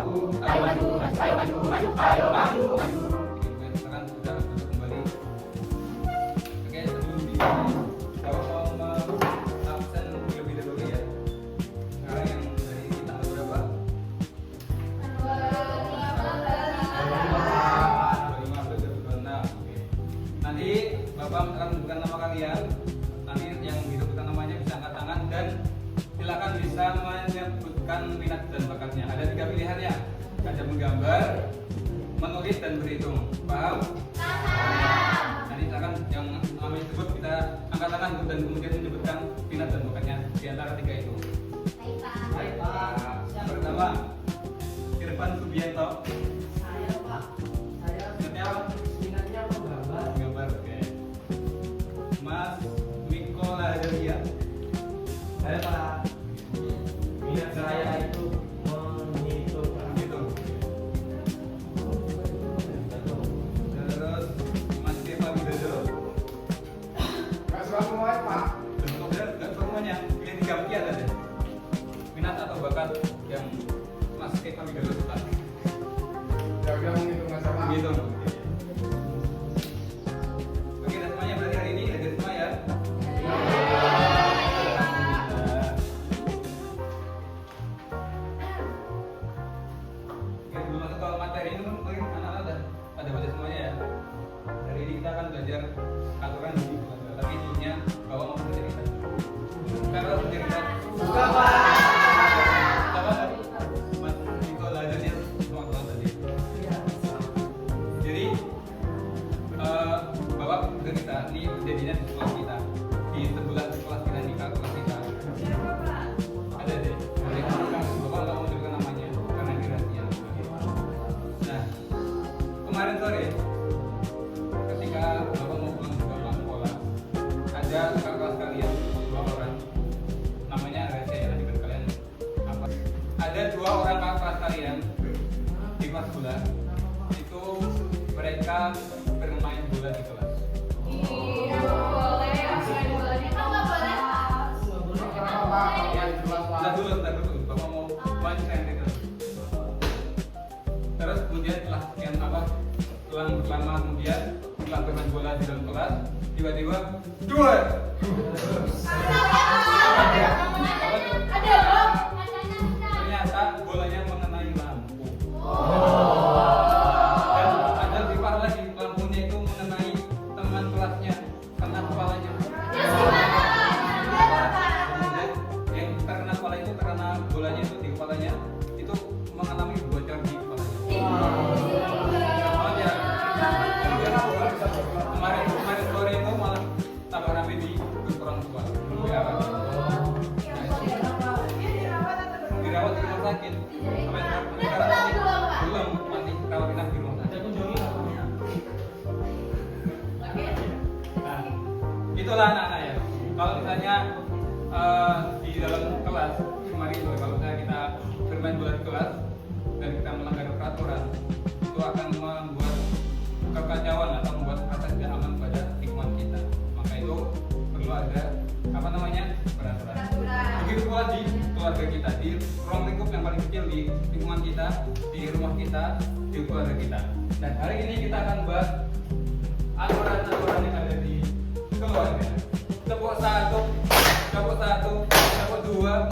Sekarang sudah duduk kembali. Oke, sebelum kalau mau absen lebih dahulu ya. Sekarang yang dari tanggal berapa? 25 Oke. Nanti Bapak akan menentukan nama kalian. Nanti yang disebutkan namanya bisa angkat tangan dan silakan bisa menyebutkan minat dan bakatnya. Ada 3 pilihan ya. Ada menggambar, menulis dan berhitung. Paham? Paham. Nanti silakan yang namanya disebut kita angkat tangan dan kemudian menyebutkan minat dan bakatnya di antara 3 itu. Baik, Pak. Yang pertama, Irfan Subianto. Saya, Pak. Saya minatnya menggambar. Gambar, oke. Mas Miko Laharia. Saya, Pak. Minat saya itu menghitung, Pak. Gitu. Terus Mas Deva Widodo. Nggak selalu mulai, Pak. Bentuknya nggak semuanya, pilih 3 pilihan aja. Minat atau bakat yang Mas Deva Widodo suka. Ya udah menghitung aja, Pak. Gitu. Oke, dan semuanya berarti hari ini ada semua ya. Oke, sebelum masuk ke materi ini mungkin anak-anak udah pada baca semuanya ya. Hari ini kita akan belajar aturan di keluarga, tapi intinya bahwa mau bercerita. Kalau bercerita, Suka, Pak. apa tadi? Mas Niko Laharia semua kelas tadi. Jadi Bapak bercerita ini kejadiannya di sekolah kita, di sebelah kelas kita di kelas kita. Ada deh. Bapak nggak mau menyebutkan namanya karena ini rahasia. Nah, kemarin sore ketika Bapak mau pulang ke sekolah, ada kakak kelas kalian 2 orang, namanya rahasia ya, nanti kalian apa? Ada 2 orang kakak kelas kalian di kelas sebelah itu mereka bermain bola di kelas. Bentar dulu, Bapak mau main gitu. Terus kemudian setelah sekian apa? Lama kemudian setelah bermain bola di dalam kelas, tiba-tiba dua. Ternyata bolanya mengenai lampu. Dan ada lebih parah lagi, lampunya itu mengenai teman kelasnya kena kepalanya. Kemudian yang terkena kepala itu karena bolanya itu di kepalanya itu mengalami bocor di kepalanya. Makanya kemarin sore itu malah tambah rame di grup orang tua. Ya, dirawat di rumah sakit. Sampai sekarang belum masih rawat inap di rumah sakit. Nah, itulah anak-anak ya. Kalau misalnya di dalam kelas kemarin itu kalau misalnya kita bermain bola di kelas dan kita melanggar peraturan, itu akan membuat kekacauan atau membuat rasa tidak aman pada lingkungan kita. Maka itu perlu ada apa namanya peraturan. Begitu pula di keluarga kita, di ruang lingkup yang paling kecil di lingkungan kita, di rumah kita, di keluarga kita. Dan hari ini kita akan bahas aturan-aturan yang ada di keluarga. Tepuk 1, tepuk 1, tepuk 2.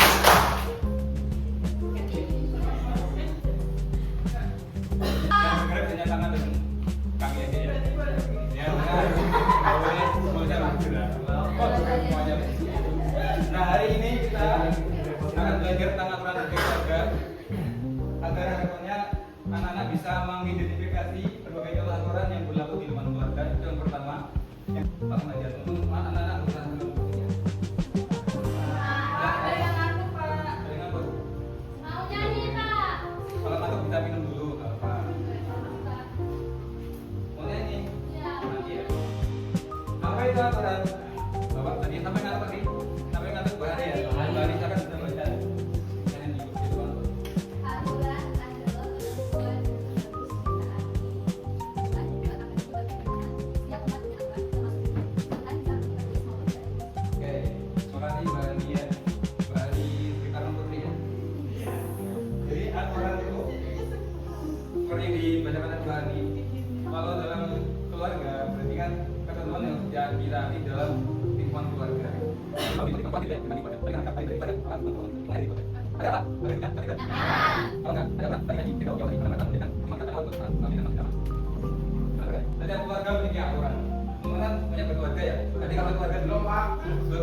Yang bergerak hanya tangan dan kaki aja ya. Ya benar. Boleh bergerak. Semuanya. Nah, hari ini kita akan belajar tentang aturan keluarga agar harapannya anak-anak bisa mengidentifikasi berbagai contoh aturan yang berlaku di lingkungan keluarga. Itu yang pertama. Yang pertama aja untuk anak-anak berusaha dalam bukunya. Kalau ngantuk kita minum dulu, nggak apa. Mau nyanyi? Nanti ya. Apa itu aturan? Bapak tadi sampai ngantuk tadi? Sampai ngantuk bahari ya? Bahari saya kan sudah baca. Jangan di itu kan. Oke, makasih Mbak Ali ya. Mbak Ali Sekarang Putri ya. Jadi aturan itu seperti yang dibacakan tadi. Kalau dalam keluarga berarti kan ketentuan yang tidak ditaati dalam lingkungan keluarga. Ada keluarga memiliki aturan. Kemudian banyak berkeluarga ya. Tadi kalau keluarga belum pak, punya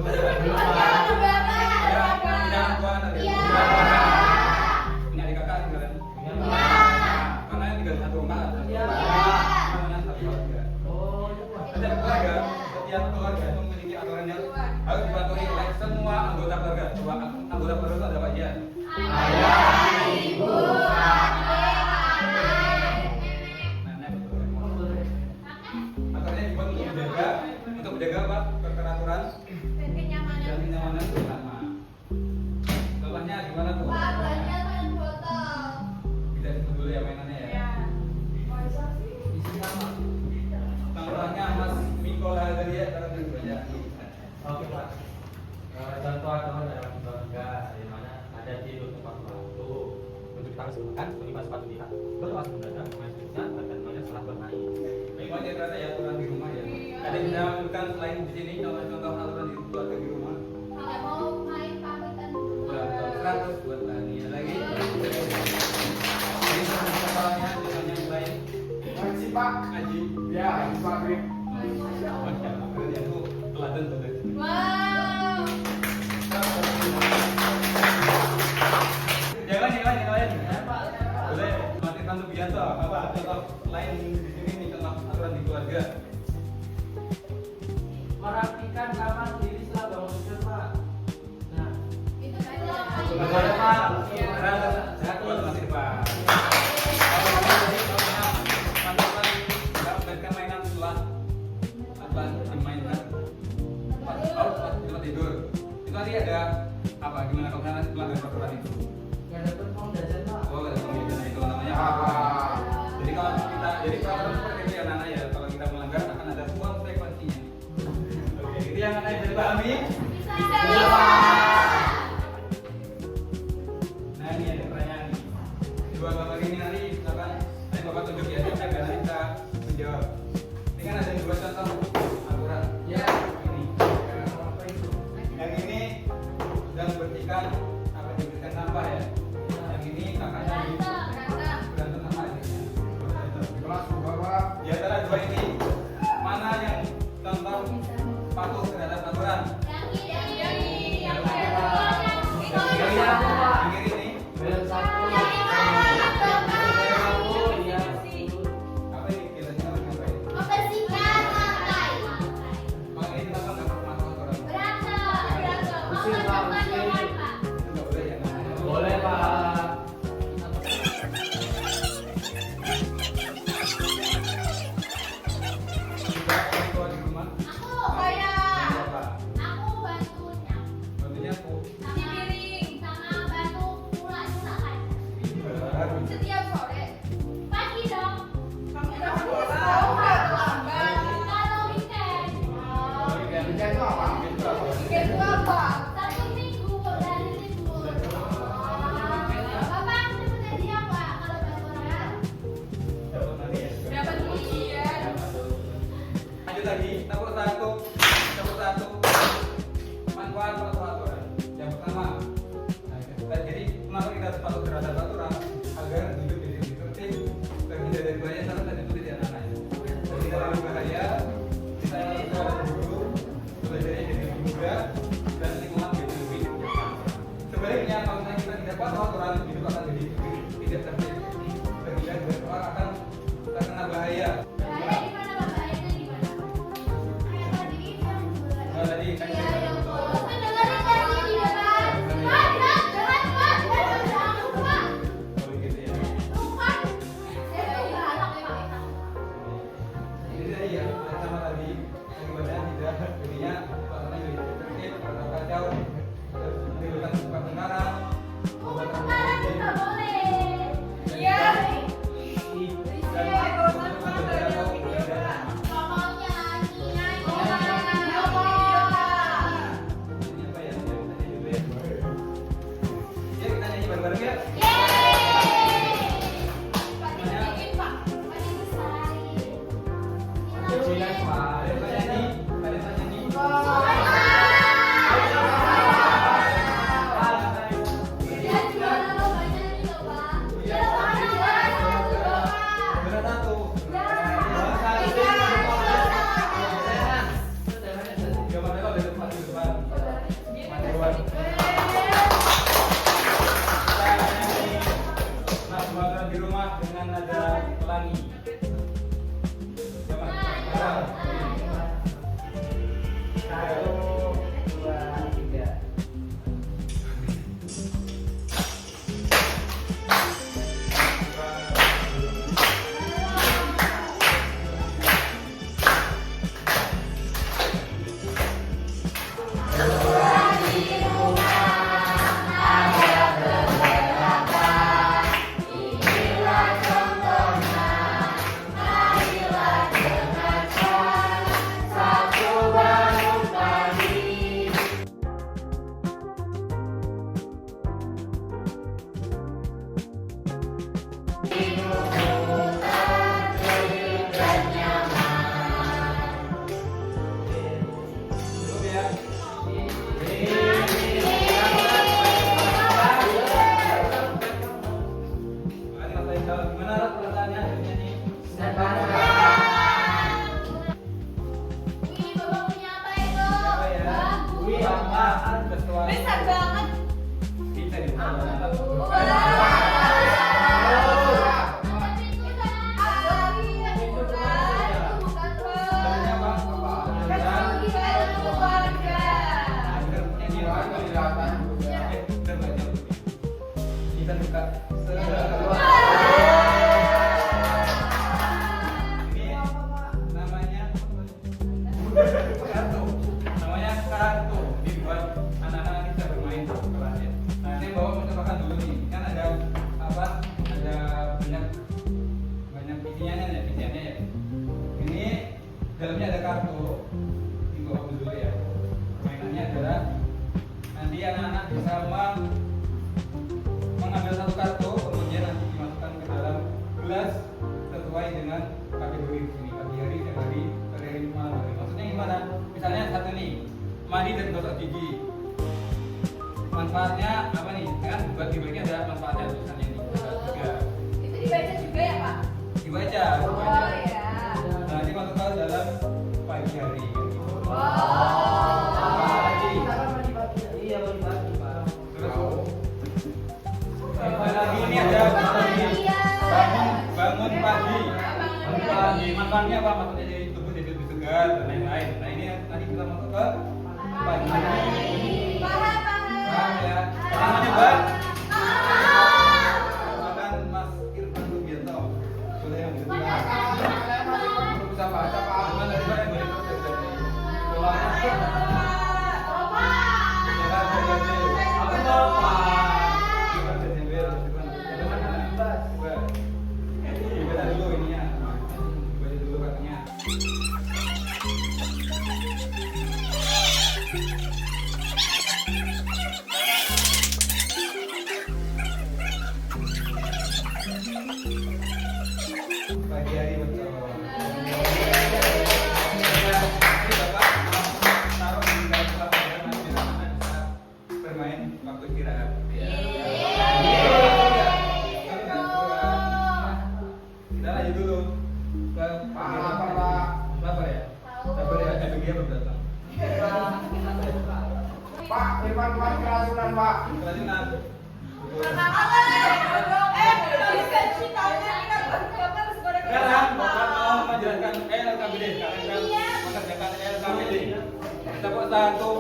tuan ada. Punya adik kakak kan? Karena yang tinggal satu rumah. Namanya satu keluarga. Setiap keluarga, setiap keluarga itu memiliki aturan yang harus dipatuhi oleh semua anggota keluarga. Anggota keluarga itu ada apa aja? Ayah, ibu, Nenek, betul. Aturannya dibuat untuk menjaga apa? Keteraturan dan kenyamanan bersama. Contohnya gimana tuh? Kita disebut dulu ya mainannya ya. Contohnya Mas Miko Lazaria cara berbaca. Oke Pak. Contoh aturan dalam keluarga di mana ada tidur tepat waktu, untuk kita harus makan, melipat sepatu lihat, berkelas mendadak, maksudnya bahkan banyak setelah bermain. Ini banyak ternyata ya aturan di rumah ya. Ada yang bisa menunjukkan selain di sini contoh-contoh aturan di keluarga di rumah. Terus buat lagi lagi. Ini contohnya yang lain. Masih pak. Aji. Ya, di pabrik. Masya Allah. Kerja itu teladan tuh. Jangan yang lain. Boleh matikan tuh biasa. Apa contoh lain di sini nih contoh aturan di keluarga. Merapikan kamar diri setelah bangun tidur Pak. Nah, Boleh Pak. Sehat buat Mas Irfan. Kalau tadi contohnya manfaatkan nggak memberikan mainan setelah dimainkan. Tempat tidur. Itu tadi ada apa? Gimana kalau misalnya setelah dari peraturan itu? nggak dapat uang jajan Pak. Oh, ada pembicaraan itu namanya peraturan. Jadi kalau kita jadi peraturan seperti itu ya Nana ya. Kalau kita melanggar akan ada konsekuensinya. Oke, itu yang Nana bisa dipahami. Nah ini ada pertanyaan nih. Dua gambar ini nanti misalkan nanti bapak tunjuk ya, agar nanti kita menjawab. Ini kan ada dua contoh aturan. Ya. Ini. Apa itu? Yang ini sedang bersihkan apa dibersihkan sampah ya. Yang ini kakaknya di berantem sama adiknya. Kelas bapak. Di antara dua ini mana yang contoh patuh terhadap aturan? Yang ini. Bel satu. Iya. Apa ini kira-kira ngapain? Makanya kenapa nggak patuh aturan? Itu nggak boleh ya namanya. Boleh Pak. Orang tua di rumah. Siapa? Bantunya aku. Setiap sore pagi dong. Kalau weekend. Kerja itu apa? Itu apa? Weekend itu apa? Satu minggu dari libur. Bapak dapat hadiah apa kalau bantu orang? Dapat nanti ya. Dapat ujian. Lanjut lagi, tabur satu manfaat patuh aturan. Yang pertama, jadi kenapa kita harus patuh terhadap aturan agar hidup jadi lebih tertib, terhindar dari bahaya salah dan itu tidak anak-anak. Jadi dari bahaya kita seorang guru belajarnya jadi lebih mudah dan lingkungan jadi lebih nyaman. Sebaliknya kalau misalnya kita tidak patuh aturan, hidup akan jadi tidak tertib, terhindar dari orang akan terkena bahaya. Bahaya di mana Pak? Bahayanya di mana? Kayak tadi yang Oh, tadi kan Iya, kita yang bolong. Kan dengerin tadi di depan. Pak, jangan Pak. Jangan lupa. oh gitu ya. Lupa. Galak ya Pak. Jadi tadi ya, sama tadi akibatnya tidak jadinya suasana jadi tertib, atau kacau, terus menimbulkan pertengkaran, membuat Sekarang orang nggak boleh. Iya. dan rumah dengan nada pelangi. Coba. Satu, dua, tiga. Cukup ya. Gimana perasaannya nyanyi? Wih, Bapak punya apa itu? Apa ya? Bagus. Wih, apaan ketua? Besar banget. Bisa dibuka. Kita buka. Ini namanya kartu. Namanya kartu. Dibuat anak-anak bisa bermain di kelas ya. Nah, ini bawa mencobakan dulu nih. Kan ada apa? Ada banyak isiannya ya, isiannya ya. Ini dalamnya ada kartu. Ini bawa dulu ya. Permainannya adalah nanti anak-anak bisa mengambil satu kartu, kemudian nanti dimasukkan ke dalam gelas sesuai dengan kategori di sini. Pagi hari, siang hari, sore hari, malam hari. Maksudnya gimana? Misalnya satu nih, mandi dan gosok gigi. Manfaatnya apa nih? Kan buat dibagi ada manfaatnya tulisannya nih. Juga Itu dibaca juga ya, Pak? dibaca. Oh ya. Nah, ini masuk ke dalam pagi hari. Kita Pagi. kan mau dibagi. Iya, mau dibagi, Pak. Terus lagi ini ada bangun pagi. Bangun pagi. Manfaatnya apa? Maksudnya jadi tubuh jadi lebih segar dan lain-lain. Nah ini nanti kita masuk ke pagi. Paham ya? Namanya Mbak? Makan Mas Irfan Rubianto. Sudah yang bisa Bisa baca Pak. Cuman dari Mbak yang boleh terus dari keluarnya. Jangan terjadi. Apa tuh Pak? Jangan terjadi. Dibaca dulu ininya. Dibaca dulu kartunya. Pagi hari betul. Ya, ini Bapak taruh di dalam kelas agar nanti anak-anak bisa bermain waktu istirahat. Ya. Kita lanjut dulu ke Pak, lapar, Pak. Lapar ya? Sabar ya, ada dia belum datang. Pak, Irfan kerasunan Pak. Kerajinan. Sekarang Bapak mau menjalankan LKBD. Kalian kan mengerjakan LKBD. Kita buat satu.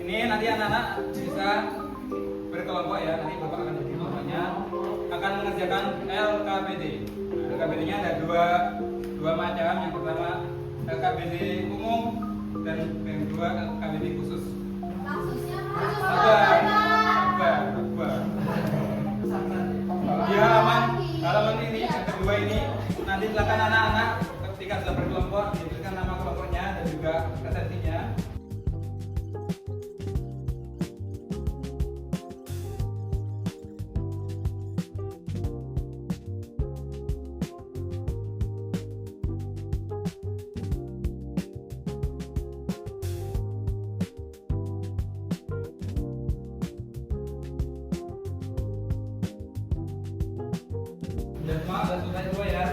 Ini nanti anak-anak bisa berkelompok ya. Nanti Bapak akan jadi kelompoknya. Akan mengerjakan LKBD. LKBD-nya ada dua macam. Yang pertama LKBD umum dan yang kedua LKBD khusus. Sabar. Di halaman ini yang kedua ini nanti silakan anak-anak ketika sudah berkelompok diberikan nama kelompoknya dan juga presensinya. Dan maaf dan sudah dua ya.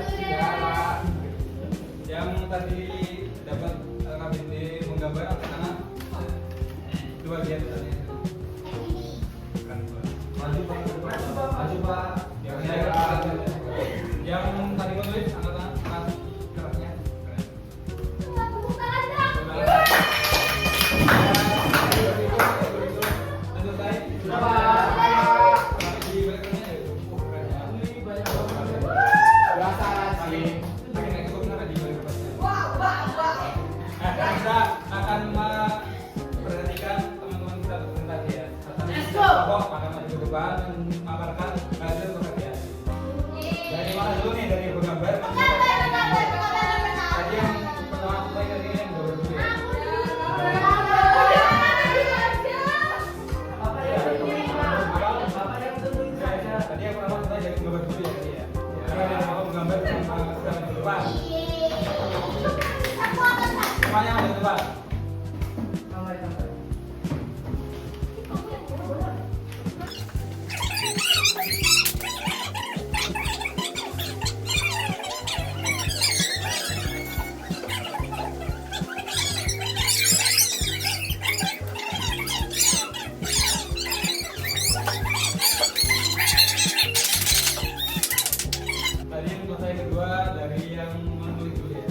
Yang tadi dapat LKBD menggambar anak-anak dua dia tadi. Maju Pak. Maju Pak. pertama kita jadi gambar dulu ya tadi ya. Karena dia mau menggambar sama sekarang di depan. Semuanya ada di depan. Tadi yang selesai kedua dari yang menulis dulu ya.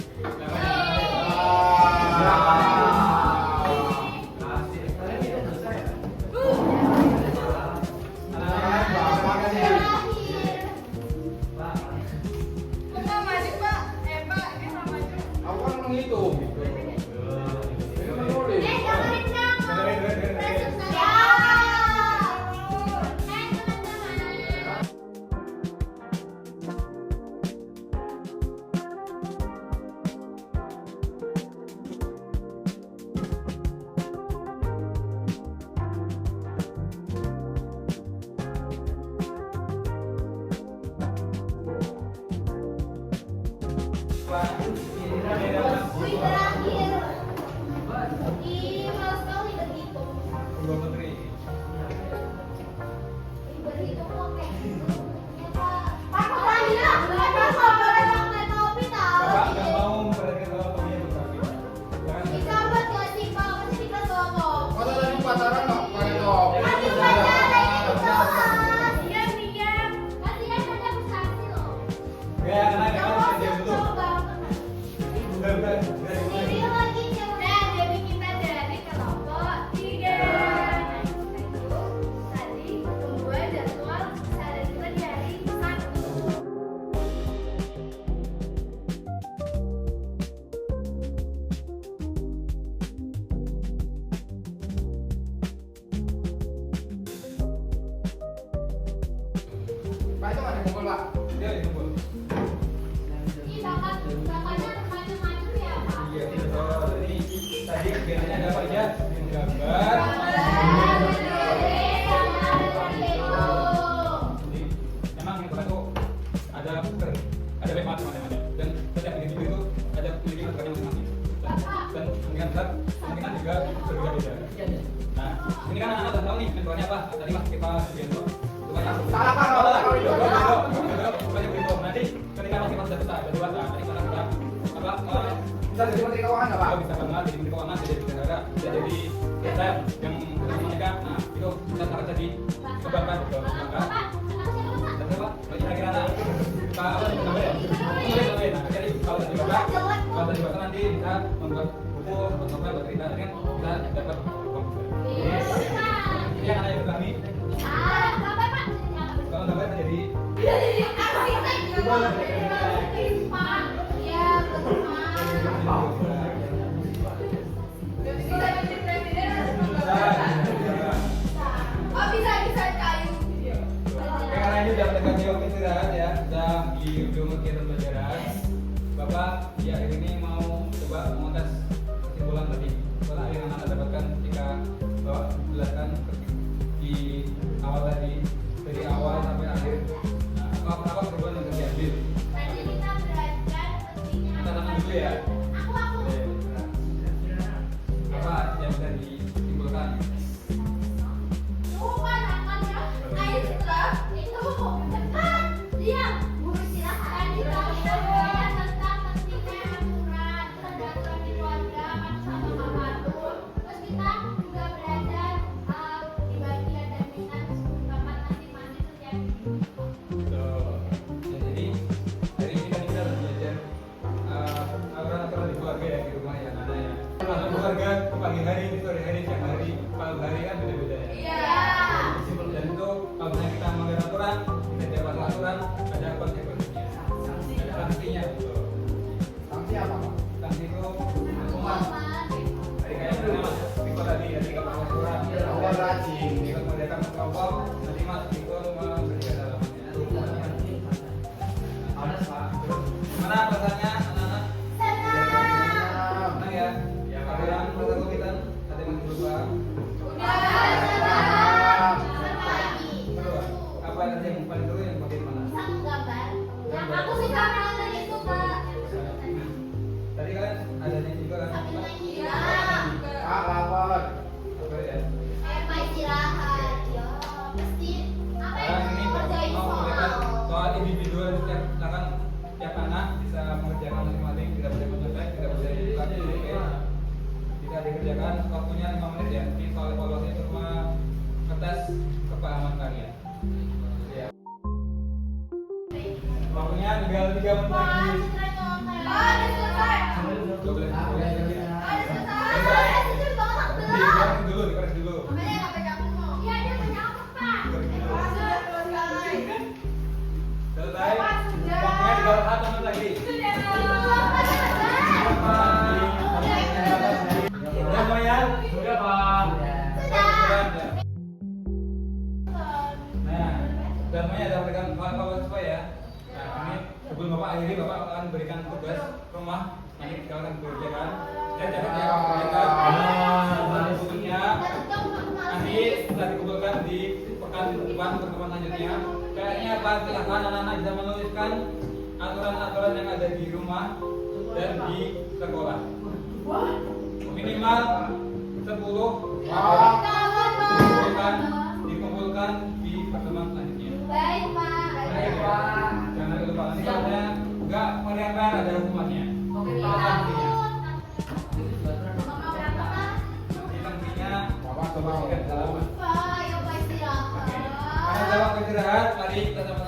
Aku kan menghitung. Ini menulis. Dua menteri. Bapak nggak mau memperhatikan kalau pemilu tapi jangan Masa tadi pacaran nggak pakai top? ya karena kan dia dulu. Udah. Pak itu nggak dipukul Pak. Dia dikumpul. Iya, betul. Jadi tadi kegiatannya ada apa aja? Menggambar. Jadi memang yang pertama ada ada banyak macam-macam dan setiap individu itu ada memiliki pekerjaan masing-masing. Dan kemungkinan besar kemungkinan juga berbeda-beda. Nah, ini kan anak-anak udah tahu nih mentornya apa. Tadi mas kita Bianto. Salah Pak. Banyak begitu. Nanti ketika mas kita sudah besar, sudah dewasa, nanti kita sudah apa? Bisa jadi menteri keuangan nggak Pak? Kalau bisa banget jadi menteri keuangan, jadi negara, bisa jadi presiden yang mereka, nah itu bisa sangat jadi kebanggaan betul. Dan apa? Kira-kira anak kita apa yang namanya ya? Nah, jadi kalau tadi bapak nanti bisa membuat buku atau apa buat cerita, kan kita dapat uang juga. Ini yang anak yang kami. Kalau gambar jadi karena ini udah mendekati waktu istirahat ya, sudah di ujung kegiatan pelajaran. Bapak di akhir ini mau coba mengontes kesimpulan tadi. Soal yang anak dapatkan ketika Bapak jelaskan di awal tadi, dari awal sampai akhir. Nah, apa perubahan yang terjadi? Kita tangan dulu ya. Apa yang bisa disimpulkan? Jadi hari ini kan kita belajar aturan-aturan individual setiap misalkan tiap anak bisa mengerjakan masing-masing, tidak boleh menyelesaikan, tidak boleh dibuka, tidak dikerjakan waktunya 5 menit ya. Ini soal evaluasi cuma ngetes kepahaman kalian. Ya. Waktunya tinggal 3 menit Pak, lagi. Citra nyontek. Pak, udah selesai. 12 Pak, udah selesai. Citra banget belum. Dikeras dulu. Makanya nggak pegang semua. Iya, dia menyangkut, Pak. Pak, sudah selesai. Selesai. Pak, sudah. Waktunya tinggal 1 menit lagi. Sudah. Pak, Udah semuanya? Sudah Pak. sudah. Nah, udah semuanya ada berikan kawan-kawan supaya ya. Nah, ini sebelum Bapak akhiri, Bapak akan berikan tugas rumah. Nanti kita akan kerjakan. Dan jangan ya, kita bukunya. Nanti setelah dikumpulkan di pekan depan pertemuan selanjutnya. Kayaknya Pak, silahkan anak-anak bisa menuliskan aturan-aturan yang ada di rumah dan di sekolah. Minimal 10 dikumpulkan di pertemuan selanjutnya. Baik, Pak. Baik, Pak. Jangan lupa nanti soalnya enggak melempar ada hukumannya. Oke, Apa Pak. sanksinya? Mama berapa, Pak? Nanti sanksinya Bapak, Bapak. dalam. Pak, ya Pak istirahat. Karena jawab istirahat, mari kita sama